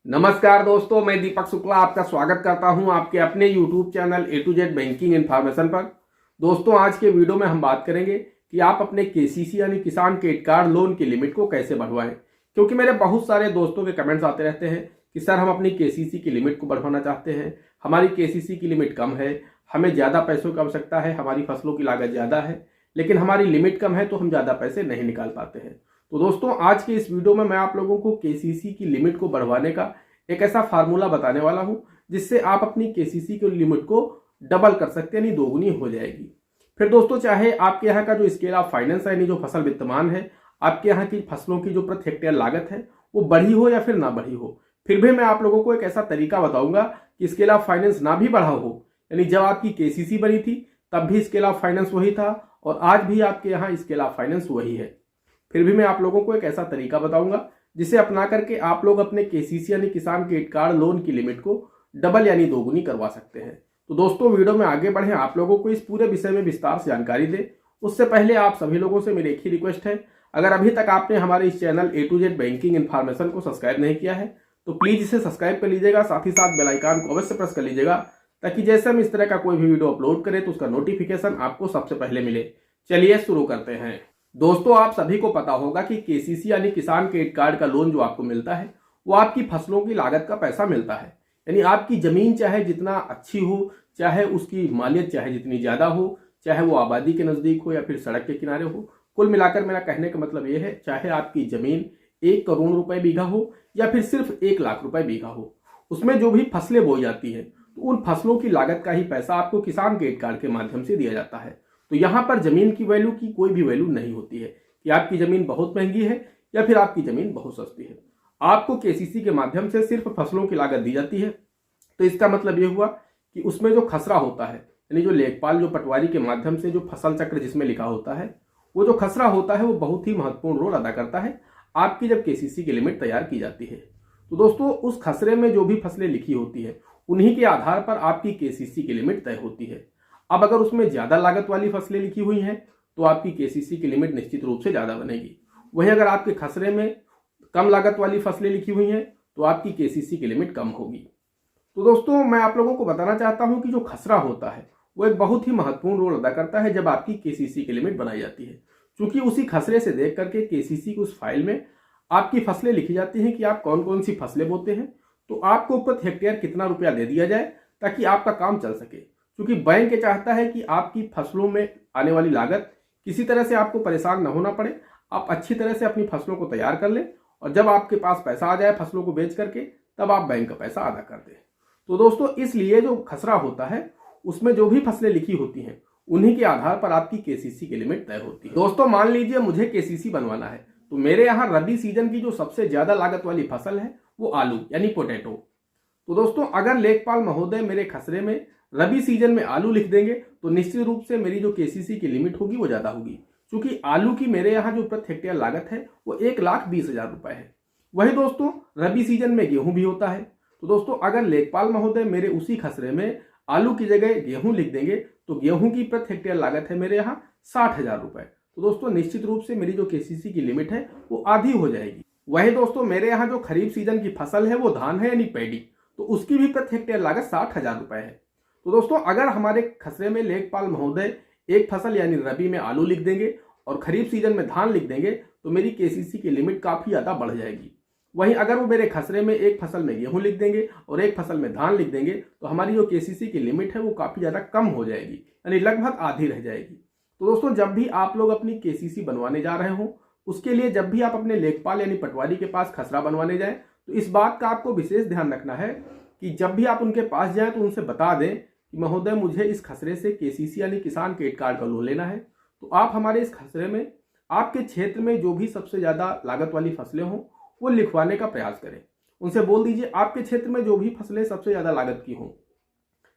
नमस्कार दोस्तों, मैं दीपक शुक्ला आपका स्वागत करता हूं आपके अपने YouTube channel A to Z banking information पर। दोस्तों, आज के वीडियो में हम बात करेंगे कि आप अपने केसीसी यानी किसान क्रेडिट कार्ड लोन की लिमिट को कैसे बढ़वाएं। क्योंकि मेरे बहुत सारे दोस्तों के कमेंट्स आते रहते हैं कि सर, हम अपनी केसीसी की लिमिट को बढ़वाना चाहते हैं, हमारी केसीसी की लिमिट कम है, हमें ज़्यादा पैसों की आवश्यकता है, हमारी फसलों की लागत ज़्यादा है, लेकिन हमारी लिमिट कम है तो हम ज़्यादा पैसे नहीं निकाल पाते हैं। तो दोस्तों, आज के इस वीडियो में मैं आप लोगों को केसीसी की लिमिट को बढ़वाने का एक ऐसा फार्मूला बताने वाला हूं जिससे आप अपनी केसीसी की लिमिट को डबल कर सकते हैं, यानी दोगुनी हो जाएगी। फिर दोस्तों, चाहे आपके यहाँ का जो स्केल ऑफ फाइनेंस है, यानी जो फसल वित्तमान है, आपके यहाँ की फसलों की जो प्रति हेक्टेयर लागत है वो बढ़ी हो या फिर ना बढ़ी हो, फिर भी मैं आप लोगों को एक ऐसा तरीका बताऊंगा कि स्केल ऑफ फाइनेंस ना भी बढ़ा हो, यानी जब आपकी केसीसी बनी थी तब भी स्केल ऑफ फाइनेंस वही था और आज भी आपके यहाँ स्केल ऑफ फाइनेंस वही है, फिर भी मैं आप लोगों को एक ऐसा तरीका बताऊंगा जिसे अपना करके आप लोग अपने केसीसी यानी किसान क्रेडिट कार्ड लोन की लिमिट को डबल यानी दोगुनी करवा सकते हैं। तो दोस्तों, वीडियो में आगे बढ़े, आप लोगों को इस पूरे विषय में विस्तार से जानकारी दे उससे पहले आप सभी लोगों से मेरी एक ही रिक्वेस्ट है, अगर अभी तक आपने हमारे इस channel A to Z banking information को सब्सक्राइब नहीं किया है तो प्लीज इसे सब्सक्राइब कर लीजिएगा, साथ ही साथ बेल आइकन को अवश्य प्रेस कर लीजिएगा ताकि जैसे हम इस तरह का कोई भी वीडियो अपलोड करें तो उसका नोटिफिकेशन आपको सबसे पहले मिले। चलिए शुरू करते हैं। दोस्तों, आप सभी को पता होगा कि केसीसी यानी किसान क्रेडिट कार्ड का लोन जो आपको मिलता है वो आपकी फसलों की लागत का पैसा मिलता है। यानी आपकी जमीन चाहे जितना अच्छी हो, चाहे उसकी मालियत चाहे जितनी ज्यादा हो, चाहे वो आबादी के नजदीक हो या फिर सड़क के किनारे हो, कुल मिलाकर मेरा कहने का मतलब ये है, चाहे आपकी जमीन 1 करोड़ रुपए बीघा हो या फिर सिर्फ 1 लाख रुपए बीघा हो, उसमें जो भी फसलें बोई जाती है तो उन फसलों की लागत का ही पैसा आपको किसान क्रेडिट कार्ड के माध्यम से दिया जाता है। तो यहां पर जमीन की वैल्यू की कोई भी वैल्यू नहीं होती है कि आपकी जमीन बहुत महंगी है या फिर आपकी जमीन बहुत सस्ती है। आपको केसीसी के माध्यम से सिर्फ फसलों की लागत दी जाती है। तो इसका मतलब यह हुआ कि उसमें जो खसरा होता है, यानी जो लेखपाल जो पटवारी के माध्यम से जो फसल चक्र जिसमें लिखा होता है, वो जो खसरा होता है वो बहुत ही महत्वपूर्ण रोल अदा करता है आपकी जब केसीसी की लिमिट तैयार की जाती है। तो दोस्तों, उस खसरे में जो भी फसलें लिखी होती है उन्हीं के आधार पर आपकी केसीसी की लिमिट तय होती है। अब अगर उसमें ज्यादा लागत वाली फसलें लिखी हुई हैं तो आपकी केसीसी की लिमिट निश्चित रूप से ज्यादा बनेगी। वहीं अगर आपके खसरे में कम लागत वाली फसलें लिखी हुई हैं तो आपकी केसीसी की लिमिट कम होगी। तो दोस्तों, मैं आप लोगों को बताना चाहता हूं कि जो खसरा होता है वो एक बहुत ही महत्वपूर्ण रोल अदा करता है जब आपकी केसीसी की लिमिट बनाई जाती है, क्योंकि उसी खसरे से देख करके केसीसी की उस फाइल में आपकी फसलें लिखी जाती हैं कि आप कौन कौन सी फसलें बोते हैं, तो आपको प्रति हेक्टेयर कितना रुपया दे दिया जाए ताकि आपका काम चल सके। क्योंकि बैंक ये चाहता है कि आपकी फसलों में आने वाली लागत किसी तरह से आपको परेशान न होना पड़े, आप अच्छी तरह से अपनी फसलों को तैयार कर लें और जब आपके पास पैसा आ जाए फसलों को बेच करके तब आप बैंक का पैसा अदा कर दें। तो दोस्तों, इसलिए जो खसरा होता है उसमें जो भी फसलें लिखी होती हैं उन्हीं के आधार पर आपकी केसीसी की लिमिट तय होती है। दोस्तों, मान लीजिए मुझे केसीसी बनवाना है तो मेरे यहाँ रबी सीजन की जो सबसे ज्यादा लागत वाली फसल है वो आलू यानी पोटैटो। तो दोस्तों, अगर लेखपाल महोदय मेरे खसरे में रबी सीजन में आलू लिख देंगे तो निश्चित रूप से मेरी जो केसीसी की लिमिट होगी वो ज्यादा होगी, क्योंकि आलू की मेरे यहाँ जो प्रति हेक्टेयर लागत है वो 1,20,000 रुपए है। वही दोस्तों, रबी सीजन में गेहूं भी होता है। तो दोस्तों, अगर लेखपाल महोदय मेरे उसी खसरे में आलू की जगह गेहूं लिख देंगे तो गेहूं की प्रति हेक्टेयर लागत है मेरे यहाँ 60,000 रुपए। तो दोस्तों, निश्चित रूप से मेरी जो केसीसी की लिमिट है वो आधी हो जाएगी। वही दोस्तों, मेरे यहाँ जो खरीफ सीजन की फसल है वो धान है यानी पैडी, तो उसकी भी प्रति हेक्टेयर लागत 60,000 रुपए है। तो दोस्तों, अगर हमारे खसरे में लेखपाल महोदय एक फसल यानी रबी में आलू लिख देंगे और खरीफ सीजन में धान लिख देंगे तो मेरी केसीसी की लिमिट काफी ज्यादा बढ़ जाएगी। वहीं अगर वो मेरे खसरे में एक फसल में गेहूं लिख देंगे और एक फसल में धान लिख देंगे तो हमारी जो केसीसी की लिमिट है वो काफी ज्यादा कम हो जाएगी, यानी लगभग आधी रह जाएगी। तो दोस्तों, जब भी आप लोग अपनी केसीसी बनवाने जा रहे हो उसके लिए जब भी आप अपने लेखपाल यानी पटवारी के पास खसरा बनवाने जाएं तो इस बात का आपको विशेष ध्यान रखना है कि जब भी आप उनके पास जाएं तो उनसे बता दें कि महोदय, मुझे इस खसरे से केसीसी यानी किसान क्रेडिट कार्ड का लोन लेना है, तो आप हमारे इस खसरे में आपके क्षेत्र में जो भी सबसे ज्यादा लागत वाली फसलें हों वो लिखवाने का प्रयास करें। उनसे बोल दीजिए आपके क्षेत्र में जो भी फसलें सबसे ज्यादा लागत की हों,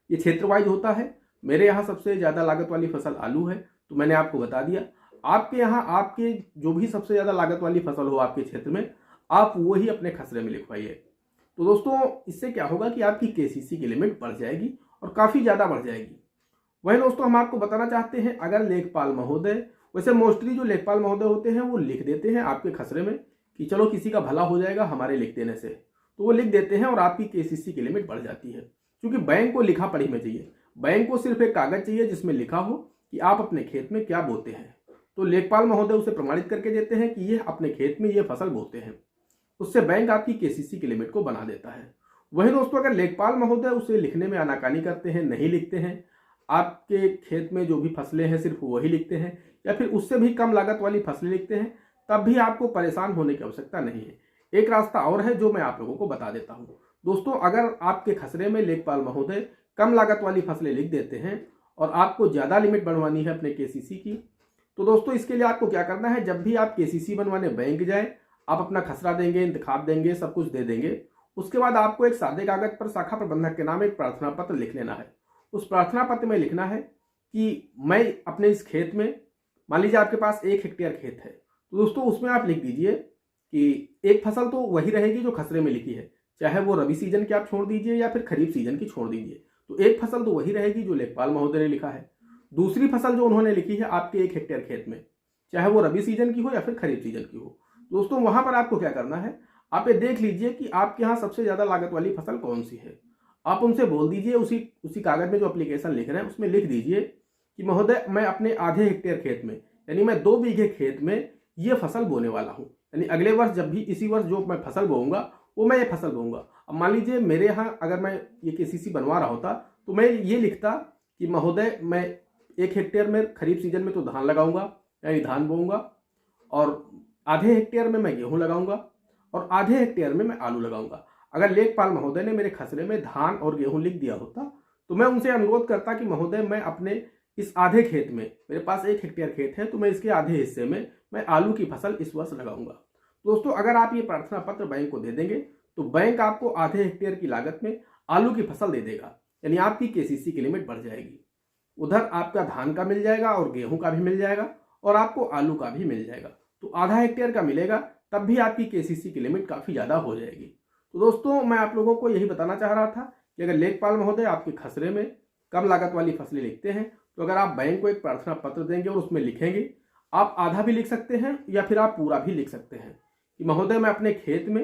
ये क्षेत्र वाइज होता है। मेरे यहाँ सबसे ज्यादा लागत वाली फसल आलू है तो मैंने आपको बता दिया, आपके यहाँ आपके जो भी सबसे ज्यादा लागत वाली फसल हो आपके क्षेत्र में आप वो ही अपने खसरे में लिखवाइए। तो दोस्तों, इससे क्या होगा कि आपकी केसीसी की लिमिट बढ़ जाएगी और काफी ज्यादा बढ़ जाएगी। वही दोस्तों, हम आपको बताना चाहते हैं, अगर लेखपाल महोदय, वैसे मोस्टली जो लेखपाल महोदय होते हैं वो लिख देते हैं आपके खसरे में कि चलो किसी का भला हो जाएगा हमारे लिख देने से, तो वो लिख देते हैं और आपकी केसीसी की लिमिट बढ़ जाती है। क्योंकि बैंक को लिखा पढ़ी में चाहिए, बैंक को सिर्फ एक कागज चाहिए जिसमें लिखा हो कि आप अपने खेत में क्या बोते हैं। तो लेखपाल महोदय उसे प्रमाणित करके देते हैं कि ये अपने खेत में ये फसल बोते हैं। उससे बैंक आपकी केसीसी की लिमिट को बना देता है। वहीं दोस्तों अगर लेखपाल महोदय उसे लिखने में आनाकानी करते हैं, नहीं लिखते हैं, आपके खेत में जो भी फसलें हैं सिर्फ वही लिखते हैं या फिर उससे भी कम लागत वाली फसलें लिखते हैं, तब भी आपको परेशान होने की आवश्यकता नहीं है। एक रास्ता और है जो मैं आप लोगों को बता देता हूँ। दोस्तों अगर आपके खसरे में लेखपाल महोदय कम लागत वाली फसलें लिख देते हैं और आपको ज़्यादा लिमिट बनवानी है अपने केसीसी की, तो दोस्तों इसके लिए आपको क्या करना है, जब भी आप केसीसी बनवाने बैंक जाए, आप अपना खसरा देंगे, इंतखाब देंगे, सब कुछ दे देंगे। उसके बाद आपको एक सादे कागज पर शाखा प्रबंधक के नाम एक प्रार्थना पत्र लिख लेना है। उस प्रार्थना पत्र में लिखना है कि मैं अपने इस खेत में, मान लीजिए आपके पास 1 हेक्टेयर खेत है, तो दोस्तों उसमें आप लिख दीजिए कि एक फसल तो वही रहेगी जो खसरे में लिखी है, चाहे वो रबी सीजन की आप छोड़ दीजिए या फिर खरीफ सीजन की छोड़ दीजिए, तो एक फसल तो वही रहेगी जो लेखपाल महोदय ने लिखा है। दूसरी फसल जो उन्होंने लिखी है आपके 1 हेक्टेयर खेत में, चाहे वो रबी सीजन की हो या फिर खरीफ सीजन की हो, दोस्तों वहां पर आपको क्या करना है, आप ये देख लीजिए कि आपके यहाँ सबसे ज्यादा लागत वाली फसल कौन सी है। आप उनसे बोल दीजिए, उसी कागज में जो एप्लीकेशन लिख रहे हैं उसमें लिख दीजिए कि महोदय मैं अपने आधे हेक्टेयर खेत में, यानी मैं 2 बीघे खेत में ये फसल बोने वाला हूँ, यानी अगले वर्ष जब भी इसी वर्ष जो मैं फसल बोऊंगा वो मैं ये फसल बोऊंगा। अब मान लीजिए मेरे यहाँ अगर मैं ये केसीसी बनवा रहा होता तो मैं ये लिखता कि महोदय मैं 1 हेक्टेयर में खरीफ सीजन में तो धान लगाऊंगा यानी धान बोऊंगा, और आधे हेक्टेयर में मैं गेहूं लगाऊंगा और आधे हेक्टेयर में मैं आलू लगाऊंगा। अगर लेखपाल महोदय ने मेरे खसरे में धान और गेहूं लिख दिया होता तो मैं उनसे अनुरोध करता कि महोदय मैं अपने इस आधे खेत में, मेरे पास 1 हेक्टेयर खेत है तो मैं इसके आधे हिस्से में मैं आलू की फसल इस वर्ष लगाऊंगा। दोस्तों अगर आप ये प्रार्थना पत्र बैंक को दे देंगे तो बैंक आपको आधे हेक्टेयर की लागत में आलू की फसल दे देगा, यानी आपकी केसीसी की लिमिट बढ़ जाएगी। उधर आपका धान का मिल जाएगा और गेहूं का भी मिल जाएगा और आपको आलू का भी मिल जाएगा, तो आधा हेक्टेयर का मिलेगा, तब भी आपकी केसीसी की लिमिट काफी ज्यादा हो जाएगी। तो दोस्तों मैं आप लोगों को यही बताना चाह रहा था कि अगर लेखपाल महोदय आपके खसरे में कम लागत वाली फसलें लिखते हैं तो अगर आप बैंक को एक प्रार्थना पत्र देंगे और उसमें लिखेंगे, आप आधा भी लिख सकते हैं या फिर आप पूरा भी लिख सकते हैं कि महोदय मैं अपने खेत में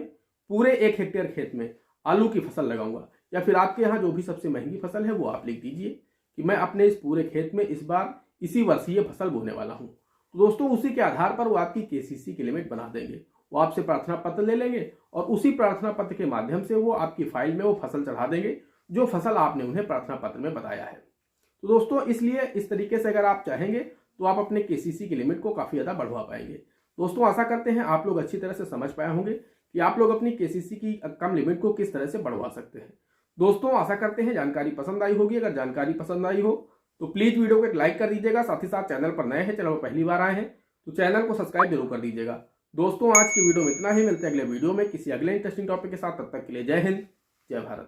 पूरे 1 हेक्टेयर खेत में आलू की फसल लगाऊंगा, या फिर आपके यहाँ जो भी सबसे महंगी फसल है वो आप लिख दीजिए कि मैं अपने इस पूरे खेत में इस बार इसी वर्षीय फसल बोने वाला हूँ। तो दोस्तों उसी के आधार पर वो आपकी केसीसी की लिमिट बना देंगे। वो आपसे प्रार्थना पत्र ले लेंगे और उसी प्रार्थना पत्र के माध्यम से वो आपकी फाइल में वो फसल चढ़ा देंगे जो फसल आपने उन्हें प्रार्थना पत्र में बताया है। तो दोस्तों इसलिए इस तरीके से अगर आप चाहेंगे तो आप अपने केसीसी की लिमिट को काफी ज्यादा बढ़वा पाएंगे। दोस्तों आशा करते हैं आप लोग अच्छी तरह से समझ पाए होंगे कि आप लोग अपनी केसीसी की कम लिमिट को किस तरह से बढ़वा सकते हैं। दोस्तों आशा करते हैं जानकारी पसंद आई होगी। अगर जानकारी पसंद आई हो तो प्लीज वीडियो को एक लाइक कर दीजिएगा। साथ ही साथ चैनल पर नए हैं, चैनल पर पहली बार आए हैं तो चैनल को सब्सक्राइब जरूर कर दीजिएगा। दोस्तों आज की वीडियो में इतना ही, मिलते हैं अगले वीडियो में किसी अगले इंटरेस्टिंग टॉपिक के साथ। तब तक के लिए जय हिंद, जय भारत।